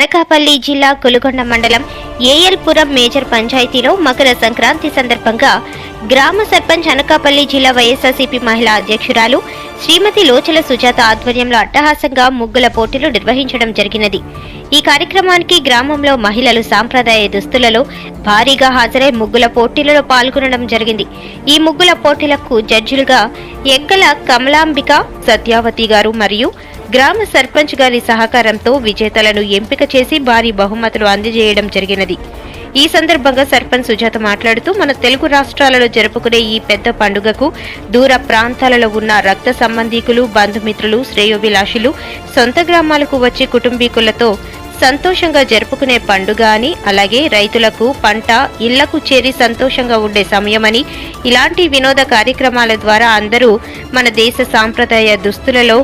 అనకాపల్లి జిల్లా కులుగొండ మండలం ఏఎల్పురం మేజర్ పంచాయతీలో మకర సంక్రాంతి సందర్భంగా గ్రామ సర్పంచ్ అనకాపల్లి జిల్లా వైఎస్ఆర్సీపీ మహిళా అధ్యక్షురాలు శ్రీమతి లోచల సుజాత ఆధ్వర్యంలో అట్టహాసంగా ముగ్గుల పోటీలు నిర్వహించడం జరిగినది. ఈ కార్యక్రమానికి గ్రామంలో మహిళలు సాంప్రదాయ దుస్తులలో భారీగా హాజరై ముగ్గుల పోటీలలో పాల్గొనడం జరిగింది. ఈ ముగ్గుల పోటీలకు జడ్జిలుగా ఎగ్గల కమలాంబిక సత్యావతి గారు మరియు గ్రామ సర్పంచ్ గారి సహకారంతో విజేతలను ఎంపిక చేసి భారీ బహుమతులు అందజేయడం జరిగినది. ఈ సందర్భంగా సర్పంచ్ సుజాత మాట్లాడుతూ మన తెలుగు రాష్ట్రాలలో జరుపుకునే ఈ పెద్ద పండుగకు దూర ప్రాంతాలలో ఉన్న రక్త సంబంధీకులు, బంధుమిత్రులు, శ్రేయోభిలాషులు సొంత గ్రామాలకు వచ్చి కుటుంబీకులతో సంతోషంగా జరుపుకునే పండుగ అని, అలాగే రైతులకు పంట ఇళ్లకు చేరి సంతోషంగా ఉండే సమయమని, ఇలాంటి వినోద కార్యక్రమాల ద్వారా అందరూ మన దేశ సాంప్రదాయ దుస్తులలో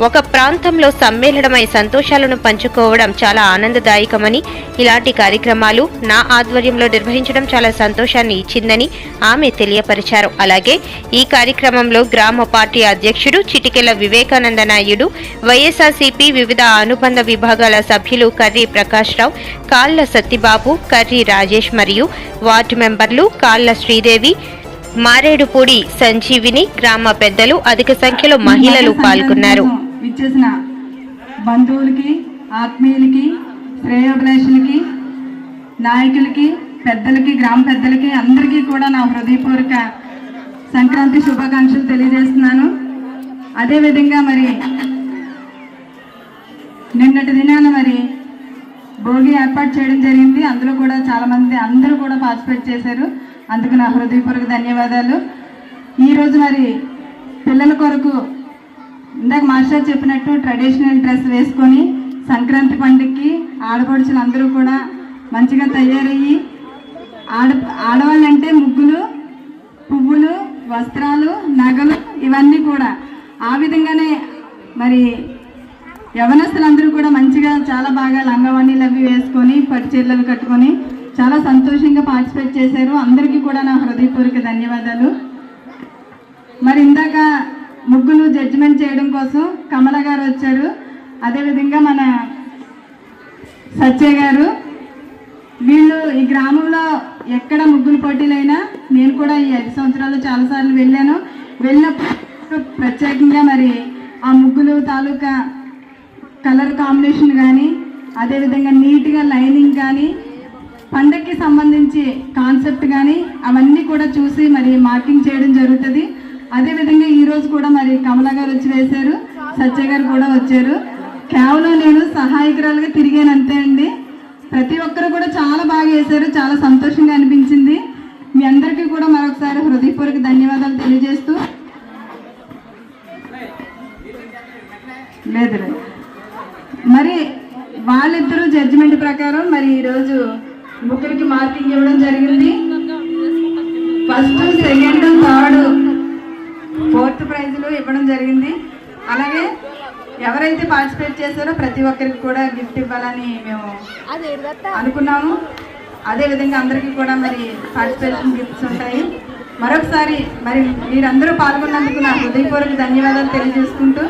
ఒక ప్రాంతంలో సమ్మేళనమై సంతోషాలను పంచుకోవడం చాలా ఆనందదాయకమని, ఇలాంటి కార్యక్రమాలు నా ఆధ్వర్యంలో నిర్వహించడం చాలా సంతోషాన్ని ఇచ్చిందని ఆమె తెలియపరిచారు. అలాగే ఈ కార్యక్రమంలో గ్రామ పార్టీ అధ్యక్షుడు చిటికెల వివేకానంద నాయుడు, వైఎస్ఆర్సీపీ వివిధ అనుబంధ విభాగాల సభ్యులు కర్రీ ప్రకాష్ రావు, కాళ్ల సత్తిబాబు, కర్రీ రాజేష్ మరియు వార్డు మెంబర్లు కాళ్ల శ్రీదేవి, మారేడుపూడి సంజీవిని, గ్రామ పెద్దలు, అధిక సంఖ్యలో మహిళలు పాల్గొన్నారు. విచ్చేసిన బంధువులకి, ఆత్మీయులకి, శ్రేయోభిలాషులకి, నాయకులకి, పెద్దలకి, గ్రామ పెద్దలకి అందరికీ కూడా నా హృదయపూర్వక సంక్రాంతి శుభాకాంక్షలు తెలియజేస్తున్నాను. అదేవిధంగా మరి నిన్నటి దినాన మరి భోగి ఏర్పాటు చేయడం జరిగింది. అందులో కూడా చాలామంది అందరూ కూడా పార్టిసిపేట్ చేశారు. అందుకు నా హృదయపూర్వక ధన్యవాదాలు. ఈరోజు మరి పిల్లల కొరకు ఇందాక మాస్టర్ చెప్పినట్టు ట్రెడిషనల్ డ్రెస్ వేసుకొని సంక్రాంతి పండుగకి ఆడపడుచులు అందరూ కూడా మంచిగా తయారయ్యి ఆడవాళ్ళంటే ముగ్గులు, పువ్వులు, వస్త్రాలు, నగలు ఇవన్నీ కూడా ఆ విధంగానే మరి యవనస్తులందరూ కూడా మంచిగా చాలా బాగా లంగావణీలు అవి వేసుకొని పట్టుచీరలు కట్టుకొని చాలా సంతోషంగా పార్టిసిపేట్ చేశారు. అందరికీ కూడా నా హృదయపూర్వక ధన్యవాదాలు. మరి ఇందాక ముగ్గులు జడ్జిమెంట్ చేయడం కోసం కమల గారు వచ్చారు. అదేవిధంగా మన సత్య గారు. వీళ్ళు ఈ గ్రామంలో ఎక్కడ ముగ్గులు పోటీలైనా నేను కూడా ఈ 5 సంవత్సరాలు చాలాసార్లు వెళ్ళినప్పుడు ప్రత్యేకంగా మరి ఆ ముగ్గులు తాలూకా కలర్ కాంబినేషన్ కానీ, అదేవిధంగా నీట్గా లైనింగ్ కానీ, పండగకి సంబంధించి కాన్సెప్ట్ కానీ అవన్నీ కూడా చూసి మరి మార్కింగ్ చేయడం జరుగుతుంది. అదేవిధంగా ఈరోజు కూడా మరి కమల గారు వచ్చి వేశారు, సత్య గారు కూడా వచ్చారు. కేవలం నేను సహాయకురాలుగా తిరిగాను అంతే అండి. ప్రతి ఒక్కరు కూడా చాలా బాగా వేశారు, చాలా సంతోషంగా అనిపించింది. మీ అందరికీ కూడా మరొకసారి హృదయపూర్వక ధన్యవాదాలు తెలియజేస్తూ లేదు మరి వాళ్ళిద్దరూ జడ్జిమెంట్ ప్రకారం మరి ఈరోజు ముగ్గురికి మార్కింగ్ ఇవ్వడం జరిగింది. ఫస్ట్, సెకండ్, థర్డ్, ఫోర్త్ ప్రైజులు ఇవ్వడం జరిగింది. అలాగే ఎవరైతే పార్టిసిపేట్ చేశారో ప్రతి ఒక్కరికి కూడా గిఫ్ట్ ఇవ్వాలని మేము అనుకున్నాము. అదేవిధంగా అందరికీ కూడా మరి పార్టిసిపేషన్ గిఫ్ట్స్ ఉంటాయి. మరొకసారి మరి మీరందరూ పాల్గొన్నందుకు నా హృదయపూర్వక ధన్యవాదాలు తెలియజేసుకుంటూ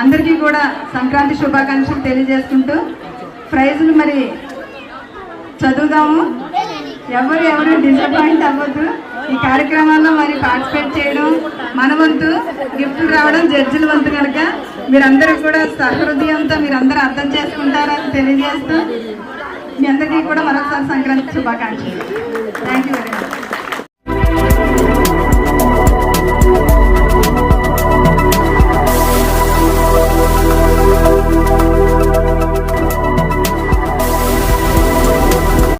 అందరికీ కూడా సంక్రాంతి శుభాకాంక్షలు తెలియజేసుకుంటూ ప్రైజులు మరి చదువుదాము. ఎవరు డిసప్పాయింట్ అవ్వద్దు. ఈ కార్యక్రమాల్లో మరి పార్టిసిపేట్ చేయడం మన వంతు, గిఫ్ట్లు రావడం జడ్జిల వంతు కనుక మీరందరూ కూడా సహృదయంతో మీరందరూ అర్థం చేసుకుంటారని తెలియజేస్తూ మీ అందరికీ కూడా మరొకసారి సంక్రాంతి శుభాకాంక్షలు. Thank you very much.